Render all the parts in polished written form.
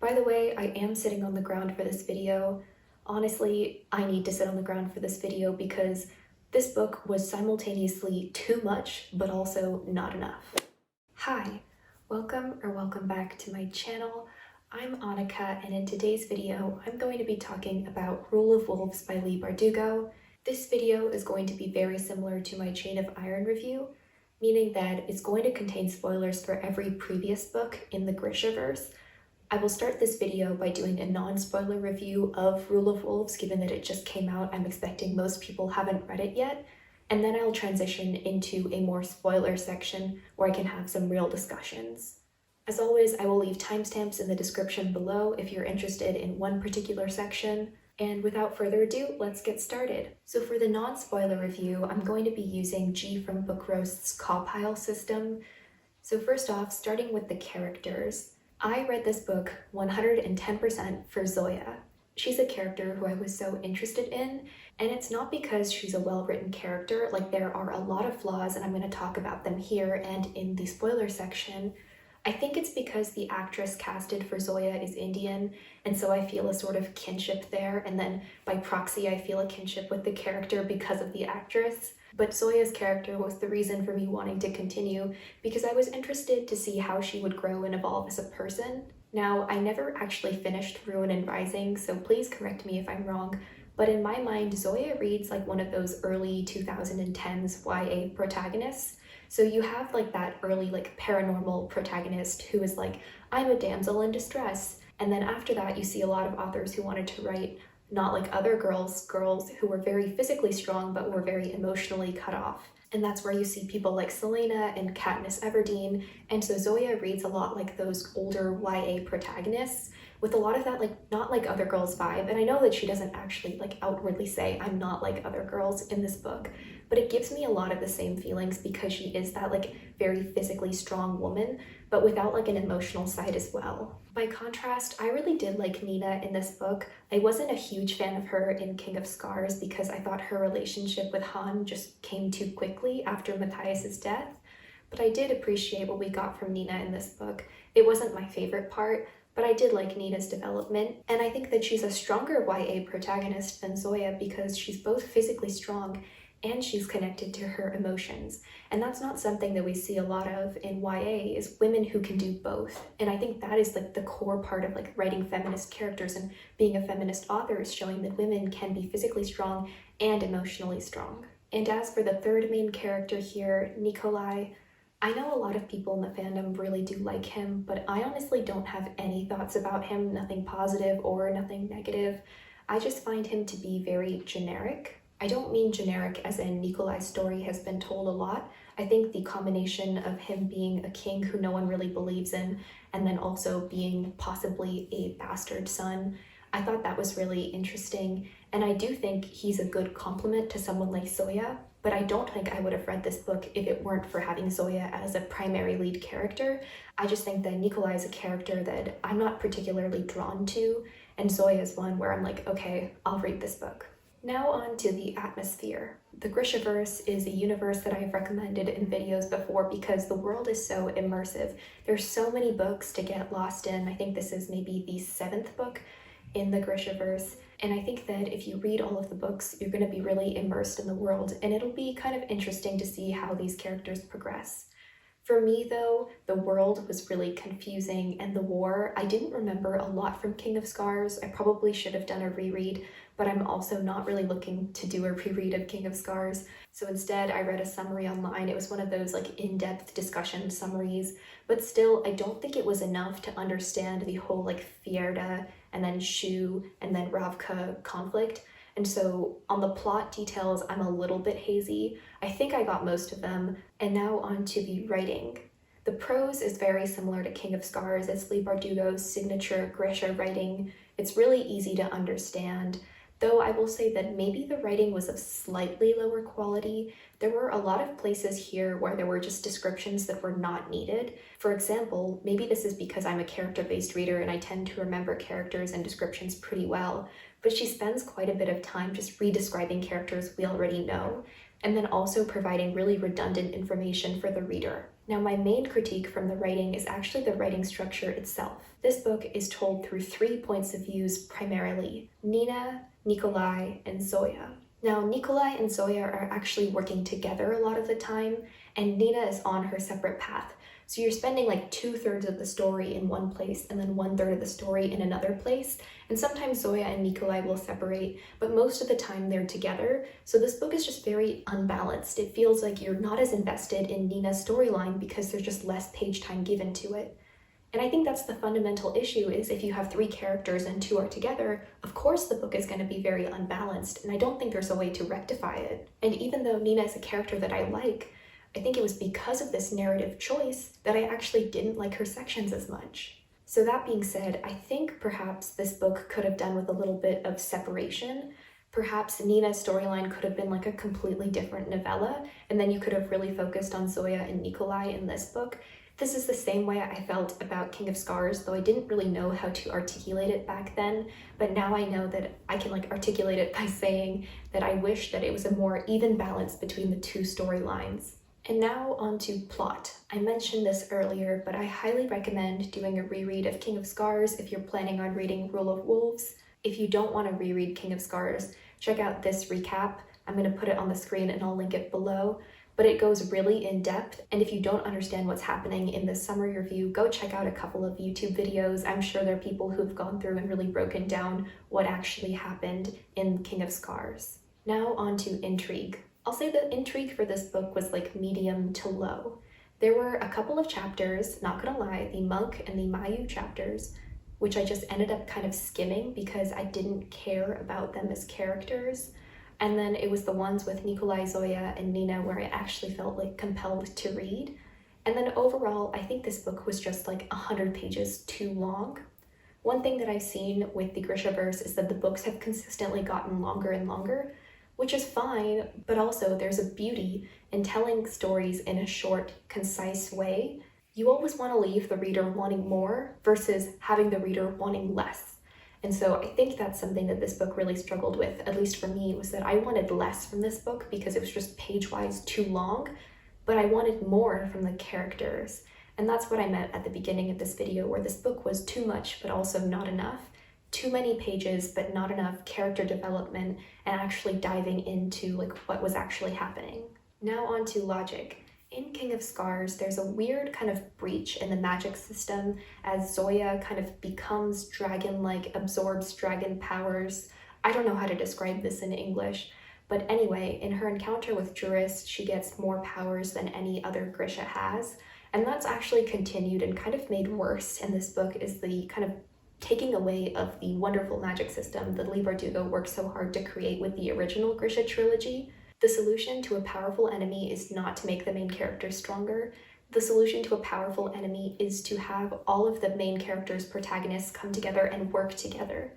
By the way, I am sitting on the ground for this video. Honestly, I need to sit on the ground for this video because this book was simultaneously too much, but also not enough. Hi, welcome back to my channel. I'm Annika, and in today's video, I'm going to be talking about Rule of Wolves by Leigh Bardugo. This video is going to be very similar to my Chain of Iron review, meaning that it's going to contain spoilers for every previous book in the Grishaverse. I will start this video by doing a non-spoiler review of Rule of Wolves, given that it just came out. I'm expecting most people haven't read it yet, and then I'll transition into a more spoiler section where I can have some real discussions. As always, I will leave timestamps in the description below if you're interested in one particular section. And without further ado, let's get started. So for the non-spoiler review, I'm going to be using G from Book Roast's Cawpile system. So first off, starting with the characters. I read this book 110% for Zoya. She's a character who I was so interested in, and it's not because she's a well-written character. Like, there are a lot of flaws, and I'm going to talk about them here and in the spoiler section. I think it's because the actress casted for Zoya is Indian, and so I feel a sort of kinship there, and then by proxy I feel a kinship with the character because of the actress. But Zoya's character was the reason for me wanting to continue, because I was interested to see how she would grow and evolve as a person. Now, I never actually finished Ruin and Rising, so please correct me if I'm wrong, but in my mind, Zoya reads like one of those early 2010s YA protagonists. So you have like that early like paranormal protagonist who is like, I'm a damsel in distress. And then after that, you see a lot of authors who wanted to write not like other girls who were very physically strong but were very emotionally cut off. And that's where you see people like Selena and Katniss Everdeen. And so Zoya reads a lot like those older YA protagonists with a lot of that like not like other girls vibe. And I know that she doesn't actually like outwardly say I'm not like other girls in this book, but it gives me a lot of the same feelings because she is that like very physically strong woman, but without like an emotional side as well. By contrast, I really did like Nina in this book. I wasn't a huge fan of her in King of Scars because I thought her relationship with Han just came too quickly after Matthias's death, but I did appreciate what we got from Nina in this book. It wasn't my favorite part, but I did like Nina's development, and I think that she's a stronger YA protagonist than Zoya because she's both physically strong and she's connected to her emotions. And that's not something that we see a lot of in YA, is women who can do both. And I think that is like the core part of like writing feminist characters and being a feminist author, is showing that women can be physically strong and emotionally strong. And as for the third main character here, Nikolai, I know a lot of people in the fandom really do like him, but I honestly don't have any thoughts about him, nothing positive or nothing negative. I just find him to be very generic. I don't mean generic as in Nikolai's story has been told a lot. I think the combination of him being a king who no one really believes in, and then also being possibly a bastard son, I thought that was really interesting. And I do think he's a good complement to someone like Zoya, but I don't think I would have read this book if it weren't for having Zoya as a primary lead character. I just think that Nikolai is a character that I'm not particularly drawn to, and Zoya is one where I'm like, okay, I'll read this book. Now on to the atmosphere. The Grishaverse is a universe that I've recommended in videos before because the world is so immersive. There's so many books to get lost in. I think this is maybe the 7th book in the Grishaverse, and I think that if you read all of the books, you're going to be really immersed in the world, and it'll be kind of interesting to see how these characters progress. For me though, the world was really confusing, and the war, I didn't remember a lot from King of Scars. I probably should have done a reread, but I'm also not really looking to do a reread of King of Scars. So instead, I read a summary online. It was one of those like in-depth discussion summaries, but still, I don't think it was enough to understand the whole like Fjerda and then Shu and then Ravka conflict. And so on the plot details, I'm a little bit hazy. I think I got most of them. And now on to the writing. The prose is very similar to King of Scars. It's Leigh Bardugo's signature Grisha writing. It's really easy to understand. Though I will say that maybe the writing was of slightly lower quality. There were a lot of places here where there were just descriptions that were not needed. For example, maybe this is because I'm a character-based reader and I tend to remember characters and descriptions pretty well, but she spends quite a bit of time just re-describing characters we already know, and then also providing really redundant information for the reader. Now, my main critique from the writing is actually the writing structure itself. This book is told through 3 points of views primarily: Nina, Nikolai, and Zoya. Now, Nikolai and Zoya are actually working together a lot of the time, and Nina is on her separate path. So you're spending like 2/3 of the story in one place and then 1/3 of the story in another place. And sometimes Zoya and Nikolai will separate, but most of the time they're together. So this book is just very unbalanced. It feels like you're not as invested in Nina's storyline because there's just less page time given to it. And I think that's the fundamental issue, is if you have 3 characters and 2 are together, of course the book is going to be very unbalanced, and I don't think there's a way to rectify it. And even though Nina is a character that I like, I think it was because of this narrative choice that I actually didn't like her sections as much. So that being said, I think perhaps this book could have done with a little bit of separation. Perhaps Nina's storyline could have been like a completely different novella, and then you could have really focused on Zoya and Nikolai in this book. This is the same way I felt about King of Scars, though I didn't really know how to articulate it back then, but now I know that I can like articulate it by saying that I wish that it was a more even balance between the 2 storylines. And now on to plot. I mentioned this earlier, but I highly recommend doing a reread of King of Scars if you're planning on reading Rule of Wolves. If you don't want to reread King of Scars, check out this recap. I'm going to put it on the screen and I'll link it below. But it goes really in depth, and if you don't understand what's happening in this summary review, go check out a couple of YouTube videos. I'm sure there are people who've gone through and really broken down what actually happened in King of Scars. Now on to intrigue. I'll say the intrigue for this book was like medium to low. There were a couple of chapters, not gonna lie, the Monk and the Mayu chapters, which I just ended up kind of skimming because I didn't care about them as characters. And then it was the ones with Nikolai, Zoya, and Nina where I actually felt like compelled to read. And then overall, I think this book was just like 100 pages too long. One thing that I've seen with the Grishaverse is that the books have consistently gotten longer and longer, which is fine, but also there's a beauty in telling stories in a short, concise way. You always want to leave the reader wanting more versus having the reader wanting less. And so I think that's something that this book really struggled with, at least for me, was that I wanted less from this book because it was just page-wise too long, but I wanted more from the characters. And that's what I meant at the beginning of this video, where this book was too much, but also not enough. Too many pages, but not enough character development and actually diving into like what was actually happening. Now on to logic. In King of Scars, there's a weird kind of breach in the magic system as Zoya kind of becomes dragon-like, absorbs dragon powers. I don't know how to describe this in English, but anyway, in her encounter with Juris, she gets more powers than any other Grisha has, and that's actually continued and kind of made worse in this book is the kind of taking away of the wonderful magic system that Leigh Bardugo worked so hard to create with the original Grisha trilogy. The solution to a powerful enemy is not to make the main character stronger. The solution to a powerful enemy is to have all of the main character's protagonists come together and work together.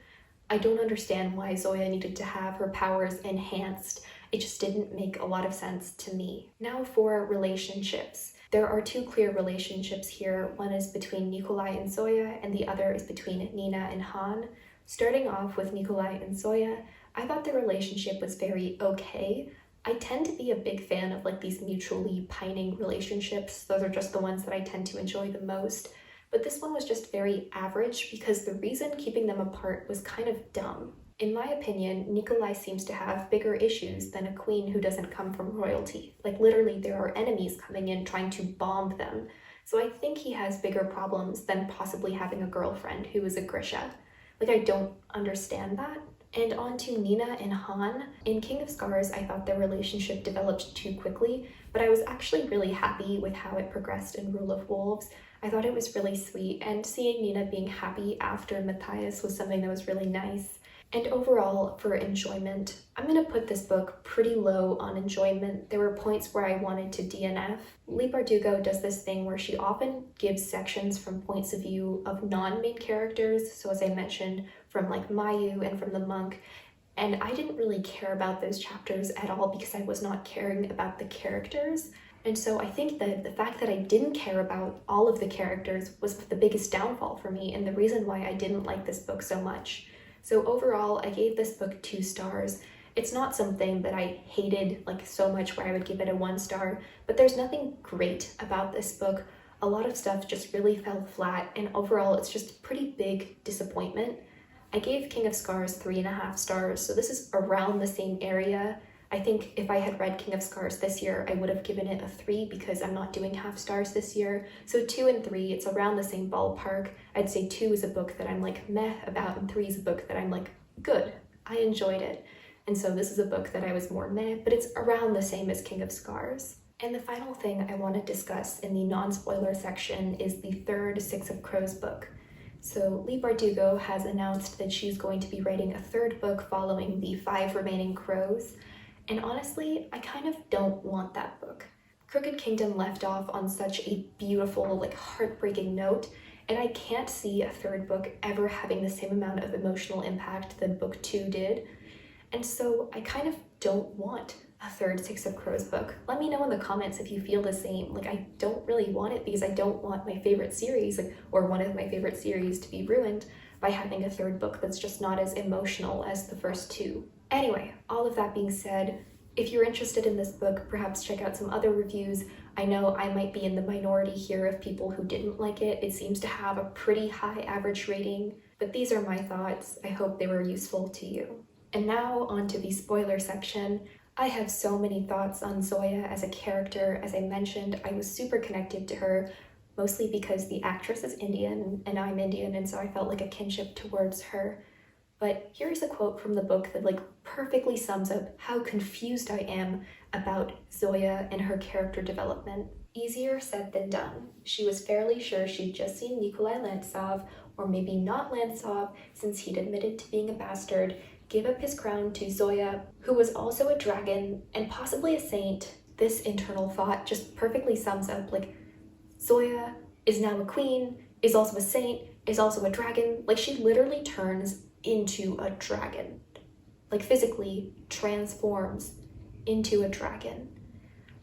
I don't understand why Zoya needed to have her powers enhanced. It just didn't make a lot of sense to me. Now for relationships. There are 2 clear relationships here. One is between Nikolai and Zoya, and the other is between Nina and Han. Starting off with Nikolai and Zoya, I thought the relationship was very okay. I tend to be a big fan of like these mutually pining relationships. Those are just the ones that I tend to enjoy the most. But this one was just very average because the reason keeping them apart was kind of dumb. In my opinion, Nikolai seems to have bigger issues than a queen who doesn't come from royalty. Like literally there are enemies coming in trying to bomb them. So I think he has bigger problems than possibly having a girlfriend who is a Grisha. Like I don't understand that. And on to Nina and Han. In King of Scars, I thought their relationship developed too quickly, but I was actually really happy with how it progressed in Rule of Wolves. I thought it was really sweet, and seeing Nina being happy after Matthias was something that was really nice. And overall, for enjoyment, I'm going to put this book pretty low on enjoyment. There were points where I wanted to DNF. Leigh Bardugo does this thing where she often gives sections from points of view of non-main characters. So as I mentioned, from like Mayu and from the Monk. And I didn't really care about those chapters at all because I was not caring about the characters. And so I think that the fact that I didn't care about all of the characters was the biggest downfall for me and the reason why I didn't like this book so much. So overall, I gave this book 2 stars, It's not something that I hated like so much where I would give it a 1 star, but there's nothing great about this book. A lot of stuff just really fell flat, and overall it's just a pretty big disappointment. I gave King of Scars 3.5 stars, so this is around the same area. I think if I had read King of Scars this year, I would have given it a 3 because I'm not doing half stars this year. So 2 and 3, it's around the same ballpark. I'd say 2 is a book that I'm like meh about, and 3 is a book that I'm like good. I enjoyed it. And so this is a book that I was more meh, but it's around the same as King of Scars. And the final thing I want to discuss in the non-spoiler section is the third Six of Crows book. So Leigh Bardugo has announced that she's going to be writing a third book following the 5 remaining crows. And honestly, I kind of don't want that book. Crooked Kingdom left off on such a beautiful, like heartbreaking note, and I can't see a third book ever having the same amount of emotional impact that book 2 did. And so I kind of don't want a third Six of Crows book. Let me know in the comments if you feel the same. Like, I don't really want it because I don't want my favorite series, or one of my favorite series, to be ruined by having a third book that's just not as emotional as the first 2. Anyway, all of that being said, if you're interested in this book, perhaps check out some other reviews. I know I might be in the minority here of people who didn't like it. It seems to have a pretty high average rating, but these are my thoughts. I hope they were useful to you. And now on to the spoiler section. I have so many thoughts on Zoya as a character. As I mentioned, I was super connected to her, mostly because the actress is Indian and I'm Indian, and so I felt like a kinship towards her. But here's a quote from the book that like perfectly sums up how confused I am about Zoya and her character development. Easier said than done. She was fairly sure she'd just seen Nikolai Lantsov, or maybe not Lantsov, since he'd admitted to being a bastard, give up his crown to Zoya, who was also a dragon and possibly a saint. This internal thought just perfectly sums up, like, Zoya is now a queen, is also a saint, is also a dragon. Like, she literally turns into a dragon. Like, physically transforms into a dragon.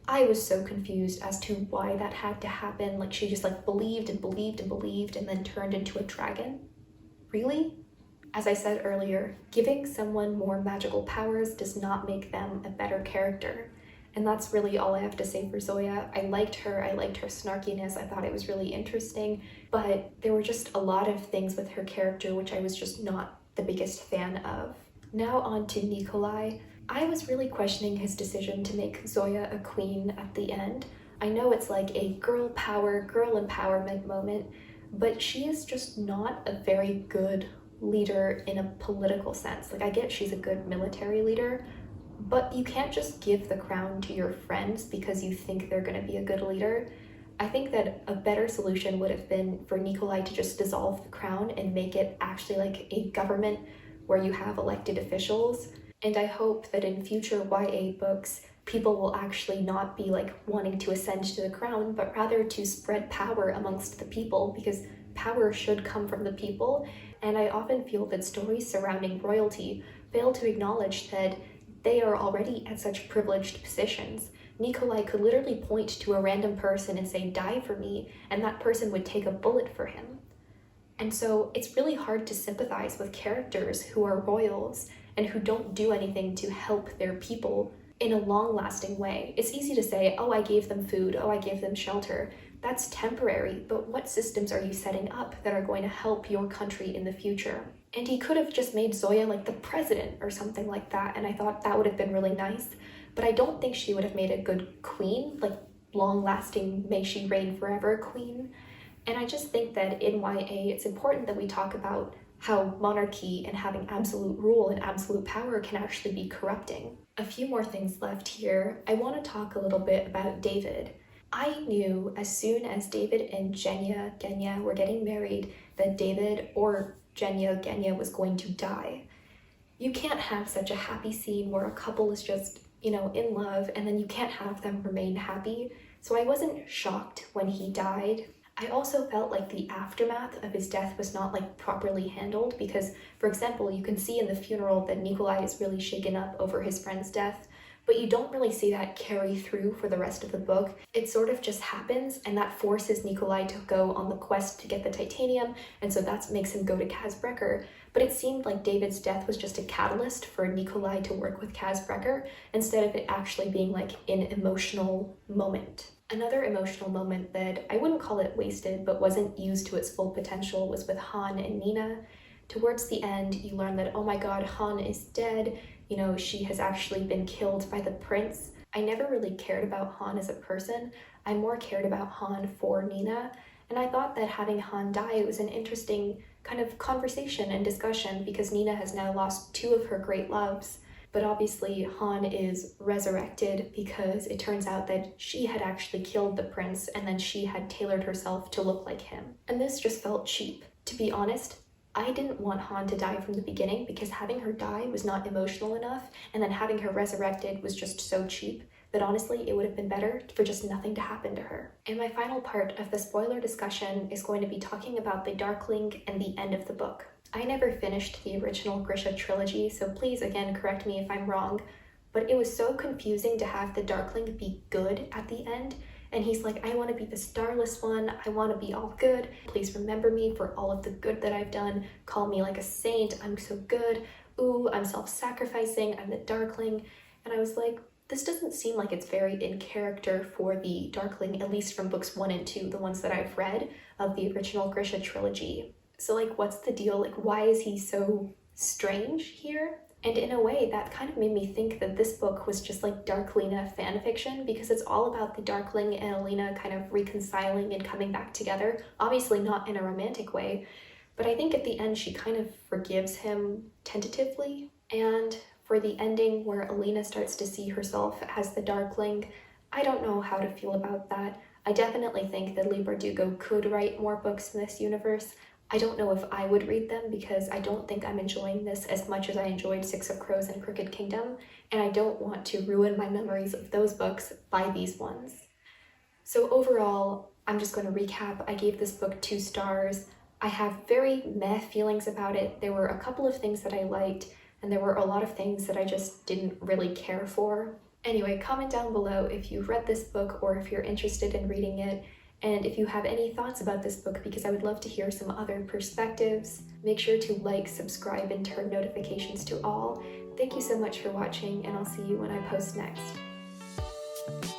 I was so confused as to why that had to happen. Like, she just like believed and believed and believed and then turned into a dragon. Really? As I said earlier, giving someone more magical powers does not make them a better character. And that's really all I have to say for Zoya. I liked her snarkiness, I thought it was really interesting, but there were just a lot of things with her character which I was just not the biggest fan of. Now on to Nikolai. I was really questioning his decision to make Zoya a queen at the end. I know it's like a girl power, girl empowerment moment, but she is just not a very good leader in a political sense. Like, I get she's a good military leader, but you can't just give the crown to your friends because you think they're going to be a good leader. I think that a better solution would have been for Nikolai to just dissolve the crown and make it actually like a government where you have elected officials. And I hope that in future YA books, people will actually not be like wanting to ascend to the crown, but rather to spread power amongst the people, because power should come from the people. And I often feel that stories surrounding royalty fail to acknowledge that they are already at such privileged positions. Nikolai could literally point to a random person and say, "Die for me," and that person would take a bullet for him. And so it's really hard to sympathize with characters who are royals and who don't do anything to help their people in a long-lasting way. It's easy to say, oh, I gave them food, oh, I gave them shelter. That's temporary, but what systems are you setting up that are going to help your country in the future? And he could have just made Zoya like the president or something like that, and I thought that would have been really nice, but I don't think she would have made a good queen, like long-lasting, may she reign forever queen. And I just think that in YA, it's important that we talk about how monarchy and having absolute rule and absolute power can actually be corrupting. A few more things left here. I want to talk a little bit about David. I knew as soon as David and Genya were getting married that David or Genya was going to die. You can't have such a happy scene where a couple is just, in love, and then you can't have them remain happy. So I wasn't shocked when he died. I also felt like the aftermath of his death was not like properly handled, because, for example, you can see in the funeral that Nikolai is really shaken up over his friend's death, but you don't really see that carry through for the rest of the book. It sort of just happens, and that forces Nikolai to go on the quest to get the titanium, and so that makes him go to Kazbrecker. But it seemed like David's death was just a catalyst for Nikolai to work with Kazbrecker, instead of it actually being like an emotional moment. Another emotional moment that I wouldn't call it wasted, but wasn't used to its full potential, was with Han and Nina. Towards the end, you learn that, oh my god, Han is dead. You know, she has actually been killed by the prince. I never really cared about Han as a person. I more cared about Han for Nina. And I thought that having Han die was an interesting kind of conversation and discussion, because Nina has now lost two of her great loves. But obviously Han is resurrected because it turns out that she had actually killed the prince, and then she had tailored herself to look like him. And this just felt cheap. To be honest, I didn't want Han to die from the beginning, because having her die was not emotional enough, and then having her resurrected was just so cheap that honestly it would have been better for just nothing to happen to her. And my final part of the spoiler discussion is going to be talking about the Darkling and the end of the book. I never finished the original Grisha trilogy, so please again correct me if I'm wrong, but it was so confusing to have the Darkling be good at the end, and he's like, I want to be the starless one, I want to be all good, please remember me for all of the good that I've done, call me like a saint, I'm so good, ooh, I'm self-sacrificing, I'm the Darkling. And I was like, this doesn't seem like it's very in character for the Darkling, at least from books 1 and 2, the ones that I've read of the original Grisha trilogy. So like, what's the deal? Like, why is he so strange here? And in a way, that kind of made me think that this book was just like Darklina fanfiction, because it's all about the Darkling and Alina kind of reconciling and coming back together. Obviously not in a romantic way, but I think at the end she kind of forgives him tentatively. And for the ending where Alina starts to see herself as the Darkling, I don't know how to feel about that. I definitely think that Leigh Bardugo could write more books in this universe. I don't know if I would read them, because I don't think I'm enjoying this as much as I enjoyed Six of Crows and Crooked Kingdom, and I don't want to ruin my memories of those books by these ones. So overall, I'm just going to recap. I gave this book 2 stars. I have very meh feelings about it. There were a couple of things that I liked, and there were a lot of things that I just didn't really care for. Anyway, comment down below if you've read this book or if you're interested in reading it, and if you have any thoughts about this book, because I would love to hear some other perspectives. Make sure to like, subscribe, and turn notifications to all. Thank you so much for watching, and I'll see you when I post next.